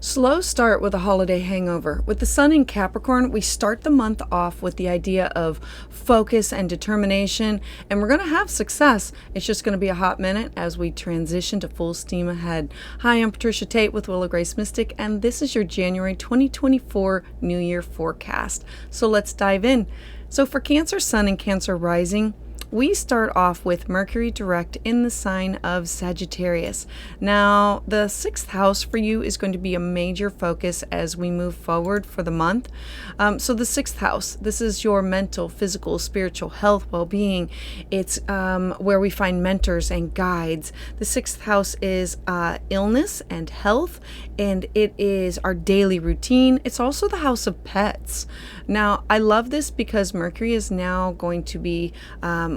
Slow start with a holiday hangover. With the sun in Capricorn, we start the month off with the idea of focus and determination, and we're going to have success. It's just going to be a hot minute as we transition to full steam ahead. Hi, I'm Patricia Tate with Willow Grace Mystic, and this is your January 2024 New Year forecast. So let's dive in. So for Cancer Sun and Cancer Rising, we start off with Mercury direct in the sign of Sagittarius. Now, the 6th house for you is going to be a major focus as we move forward for the month. So the 6th house, this is your mental, physical, spiritual health, well-being. It's where we find mentors and guides. The 6th house is illness and health, and it is our daily routine. It's also the house of pets. Now, I love this because Mercury is now going to be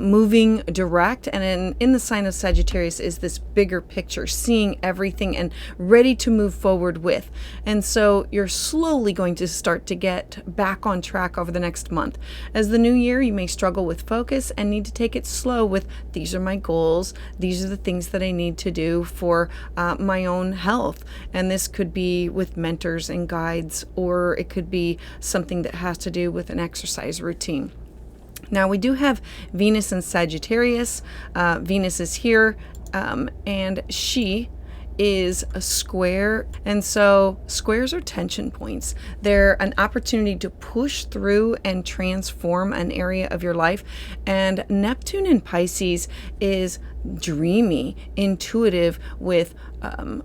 moving direct, and in the sign of Sagittarius is this bigger picture, seeing everything and ready to move forward with. And so you're slowly going to start to get back on track over the next month. As the new year, you may struggle with focus and need to take it slow with, these are my goals, these are the things that I need to do for my own health. And this could be with mentors and guides, or it could be something that has to do with an exercise routine. Now, we do have Venus in Sagittarius. Venus is here, and she is a square. And so squares are tension points. They're an opportunity to push through and transform an area of your life. And Neptune in Pisces is dreamy, intuitive, with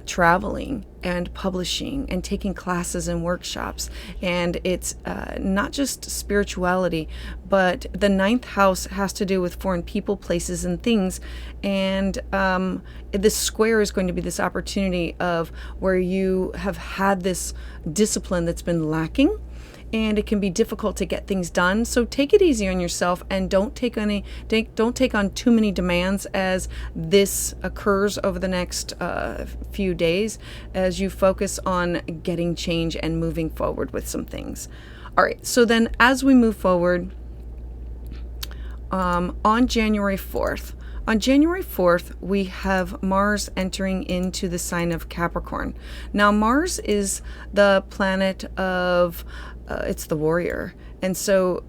traveling and publishing and taking classes and workshops. And it's not just spirituality, but the 9th house has to do with foreign people, places, and things. And this square is going to be this opportunity of where you have had this discipline that's been lacking, and it can be difficult to get things done. So take it easy on yourself and don't take on too many demands as this occurs over the next few days, as you focus on getting change and moving forward with some things. All right, so then as we move forward, on January 4th, we have Mars entering into the sign of Capricorn. Now, Mars is the planet of it's the warrior. And so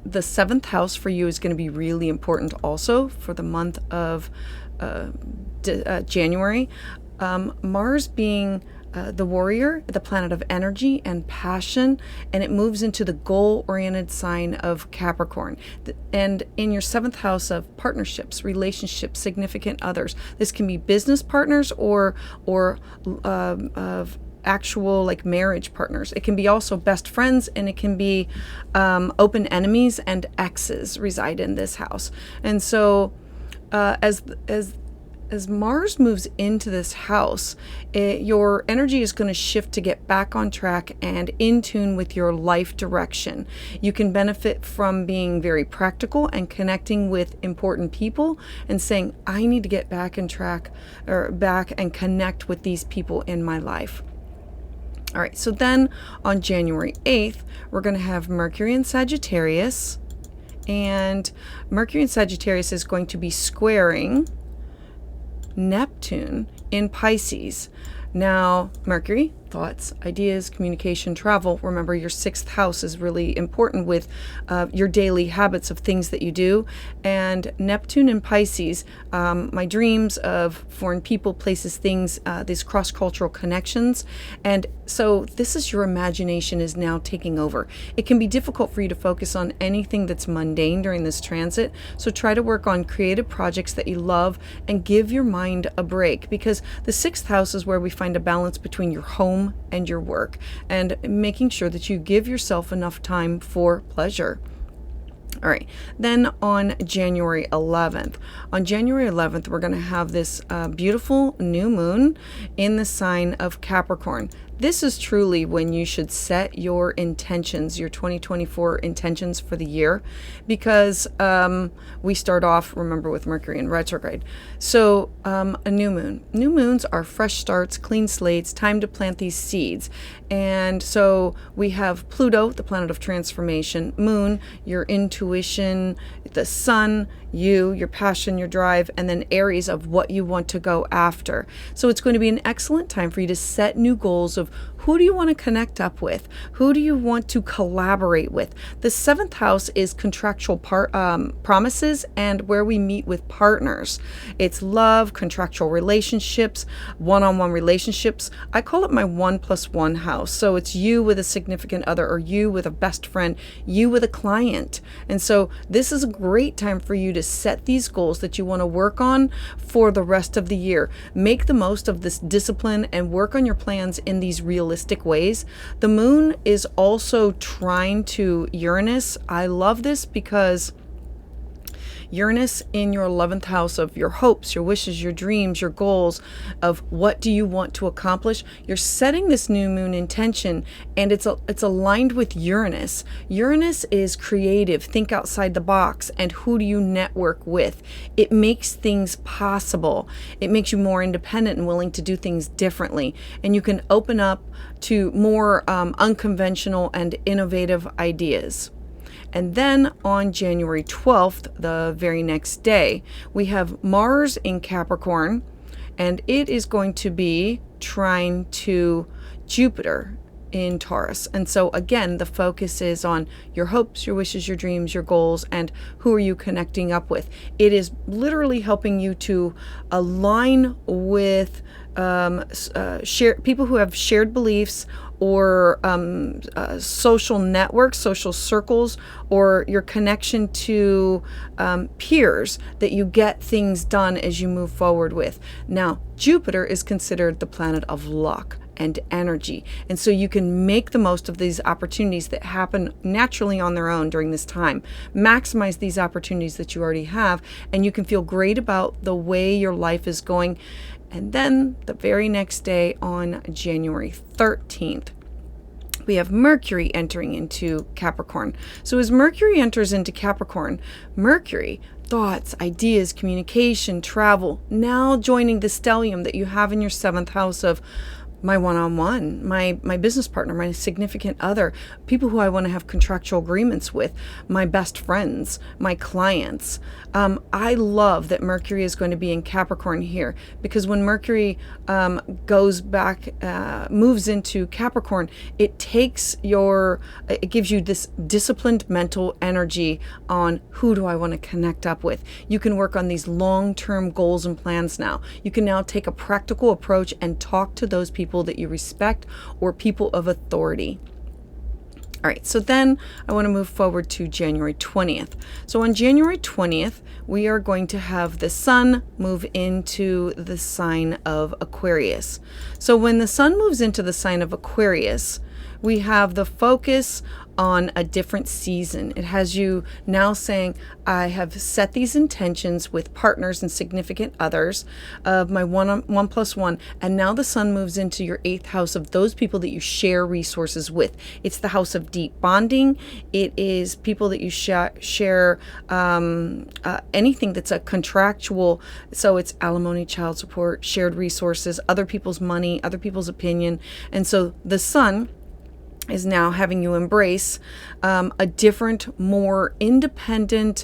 the 7th house for you is going to be really important also for the month of January. Mars being the warrior, the planet of energy and passion, and it moves into the goal-oriented sign of Capricorn. And in your 7th house of partnerships, relationships, significant others, this can be business partners or of actual like marriage partners. It can be also best friends, and it can be open enemies and exes reside in this house. And so as Mars moves into this house, your energy is going to shift to get back on track and in tune with your life direction. You can benefit from being very practical and connecting with important people and saying, I need to get back on track, or back and connect with these people in my life. All right, so then on January 8th, we're going to have Mercury in Sagittarius, and Mercury in Sagittarius is going to be squaring Neptune in Pisces. Now, Mercury, thoughts, ideas, communication, travel. Remember, your 6th house is really important with your daily habits of things that you do. And Neptune in Pisces, my dreams of foreign people, places, things, these cross-cultural connections. And so this is your imagination is now taking over. It can be difficult for you to focus on anything that's mundane during this transit. So try to work on creative projects that you love and give your mind a break, because the 6th house is where we find a balance between your home and your work, and making sure that you give yourself enough time for pleasure. All right, then on January 11th, we're going to have this beautiful new moon in the sign of Capricorn. This is truly when you should set your intentions, your 2024 intentions for the year, because we start off, remember, with Mercury in retrograde. So a new moon. New moons are fresh starts, clean slates, time to plant these seeds. And so we have Pluto, the planet of transformation, Moon, your intuition, the Sun, you, your passion, your drive, and then Aries of what you want to go after. So it's going to be an excellent time for you to set new goals of of who do you want to connect up with? Who do you want to collaborate with? The seventh house is contractual promises and where we meet with partners. It's love, contractual relationships, one-on-one relationships. I call it my 1+1 house. So it's you with a significant other, or you with a best friend, you with a client. And so this is a great time for you to set these goals that you want to work on for the rest of the year. Make the most of this discipline and work on your plans in these realistic ways. The moon is also trine to Uranus. I love this because Uranus in your 11th house of your hopes, your wishes, your dreams, your goals of what do you want to accomplish. You're setting this new moon intention, and it's aligned with Uranus. Uranus is creative, think outside the box, and who do you network with? It makes things possible. It makes you more independent and willing to do things differently, and you can open up to more unconventional and innovative ideas. And then on January 12th, the very next day, we have Mars in Capricorn, and it is going to be trine to Jupiter in Taurus. And so again, the focus is on your hopes, your wishes, your dreams, your goals, and who are you connecting up with. It is literally helping you to align with people who have shared beliefs, or social networks, social circles, or your connection to peers that you get things done as you move forward with. Now, Jupiter is considered the planet of luck and energy. And so you can make the most of these opportunities that happen naturally on their own during this time. Maximize these opportunities that you already have, and you can feel great about the way your life is going. And then the very next day, on January 13th, we have Mercury entering into Capricorn. So as Mercury enters into Capricorn, Mercury, thoughts, ideas, communication, travel, now joining the stellium that you have in your 7th house of my one-on-one, my business partner, my significant other, people who I want to have contractual agreements with, my best friends, my clients. I love that Mercury is going to be in Capricorn here, because when Mercury goes back, moves into Capricorn, it gives you this disciplined mental energy on who do I want to connect up with. You can work on these long-term goals and plans now. You can now take a practical approach and talk to those people that you respect, or people of authority. All right, so then I want to move forward to January 20th. So on January 20th, we are going to have the sun move into the sign of Aquarius. So when the sun moves into the sign of Aquarius, we have the focus on a different season. It has you now saying, I have set these intentions with partners and significant others of my 1+1, and now the sun moves into your 8th house of those people that you share resources with. It's the house of deep bonding. It is people that you share anything that's a contractual, so it's alimony, child support, shared resources, other people's money, other people's opinion. And so the sun is now having you embrace a different, more independent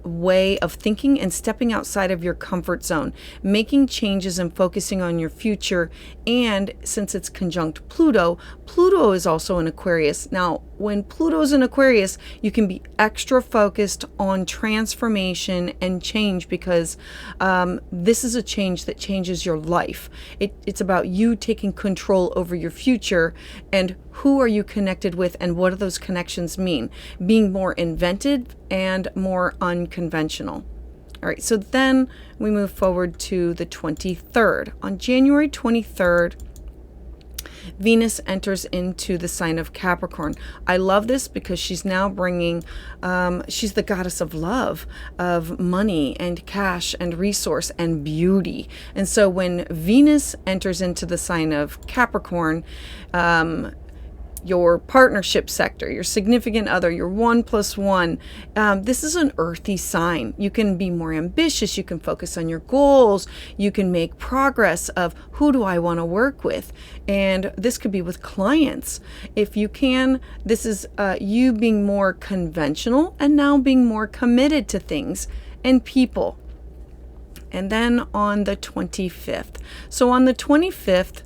way of thinking and stepping outside of your comfort zone, making changes and focusing on your future. And since it's conjunct Pluto, Pluto is also in Aquarius. Now, when Pluto's in Aquarius, you can be extra focused on transformation and change, because this is a change that changes your life. It's about you taking control over your future, and who are you connected with, and what do those connections mean? Being more inventive and more unconventional. All right, so then we move forward to the 23rd. On January 23rd, Venus enters into the sign of Capricorn. I love this because she's now bringing, she's the goddess of love, of money and cash and resource and beauty. And so when Venus enters into the sign of Capricorn, your partnership sector, your significant other, your 1+1. This is an earthy sign. You can be more ambitious. You can focus on your goals. You can make progress of who do I want to work with. And this could be with clients. If you can, this is you being more conventional and now being more committed to things and people. And then on the 25th. So on the 25th,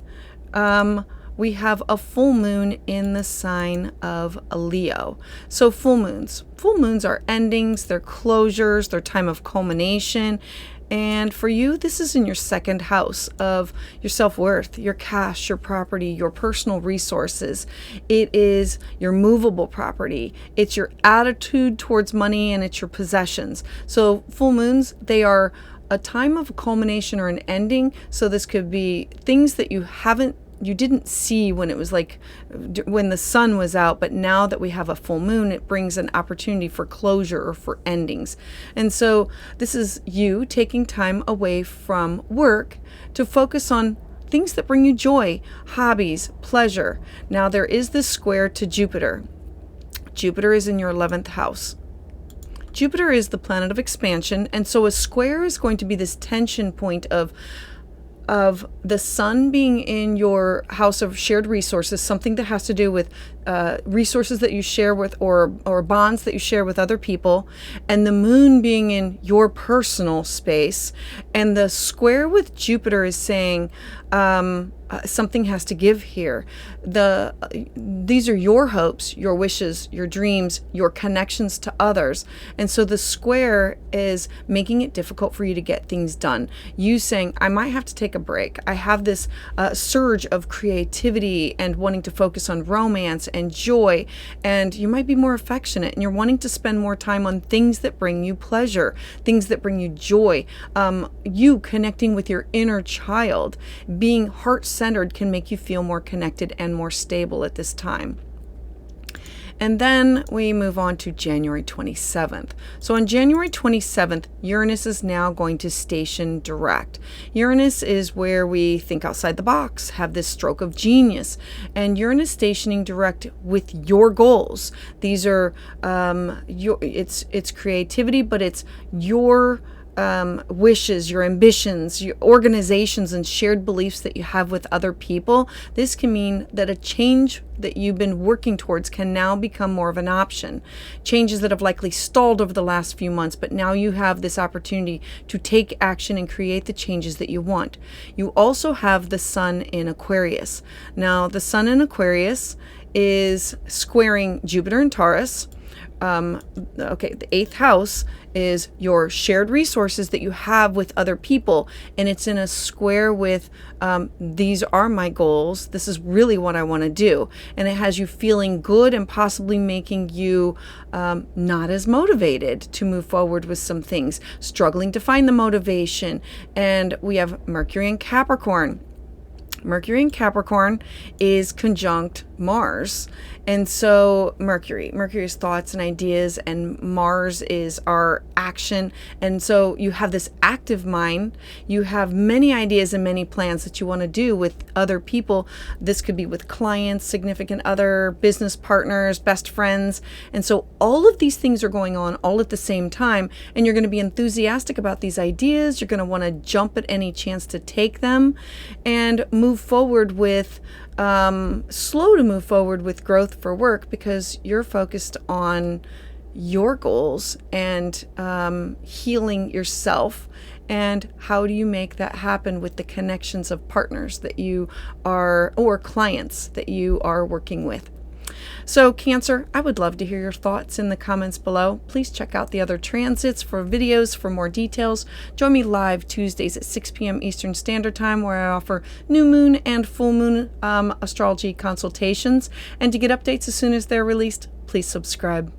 we have a full moon in the sign of Leo. So full moons are endings, they're closures, they're time of culmination. And for you, this is in your second house of your self-worth, your cash, your property, your personal resources. It is your movable property. It's your attitude towards money, and it's your possessions. So full moons, they are a time of culmination or an ending. So this could be things that you didn't see when it was like when the sun was out, but now that we have a full moon, it brings an opportunity for closure or for endings. And so this is you taking time away from work to focus on things that bring you joy, hobbies, pleasure. Now there is this square to Jupiter. Jupiter is in your 11th house. Jupiter is the planet of expansion, and so a square is going to be this tension point of the sun being in your house of shared resources, something that has to do with resources that you share with or bonds that you share with other people, and the moon being in your personal space. And the square with Jupiter is saying something has to give here. These are your hopes, your wishes, your dreams, your connections to others. And so the square is making it difficult for you to get things done. You saying, I might have to take a break. I have this surge of creativity and wanting to focus on romance and joy, and you might be more affectionate, and you're wanting to spend more time on things that bring you pleasure, things that bring you joy. You connecting with your inner child, being heart-centered can make you feel more connected and more stable at this time. And then we move on to January 27th. So on January 27th, Uranus is now going to station direct. Uranus is where we think outside the box, have this stroke of genius. And Uranus stationing direct with your goals. These are, it's creativity, but it's your wishes, your ambitions, your organizations, and shared beliefs that you have with other people. This can mean that a change that you've been working towards can now become more of an option. Changes that have likely stalled over the last few months, but now you have this opportunity to take action and create the changes that you want. You also have the sun in Aquarius. Now, the sun in Aquarius is squaring Jupiter and Taurus. The 8th house is your shared resources that you have with other people, and it's in a square with these are my goals, this is really what I want to do, and it has you feeling good and possibly making you not as motivated to move forward with some things, struggling to find the motivation. And we have Mercury in Capricorn. Mercury in Capricorn is conjunct Mars. And so Mercury is thoughts and ideas, and Mars is our action. And so you have this active mind. You have many ideas and many plans that you want to do with other people. This could be with clients, significant other, business partners, best friends. And so all of these things are going on all at the same time. And you're going to be enthusiastic about these ideas. You're going to want to jump at any chance to take them and move forward with slow to move forward with growth for work, because you're focused on your goals and healing yourself. And how do you make that happen with the connections of partners that you are, or clients that you are working with? So Cancer, I would love to hear your thoughts in the comments below. Please check out the other transits for videos for more details. Join me live Tuesdays at 6 p.m. Eastern Standard Time, where I offer new moon and full moon astrology consultations. And to get updates as soon as they're released, please subscribe.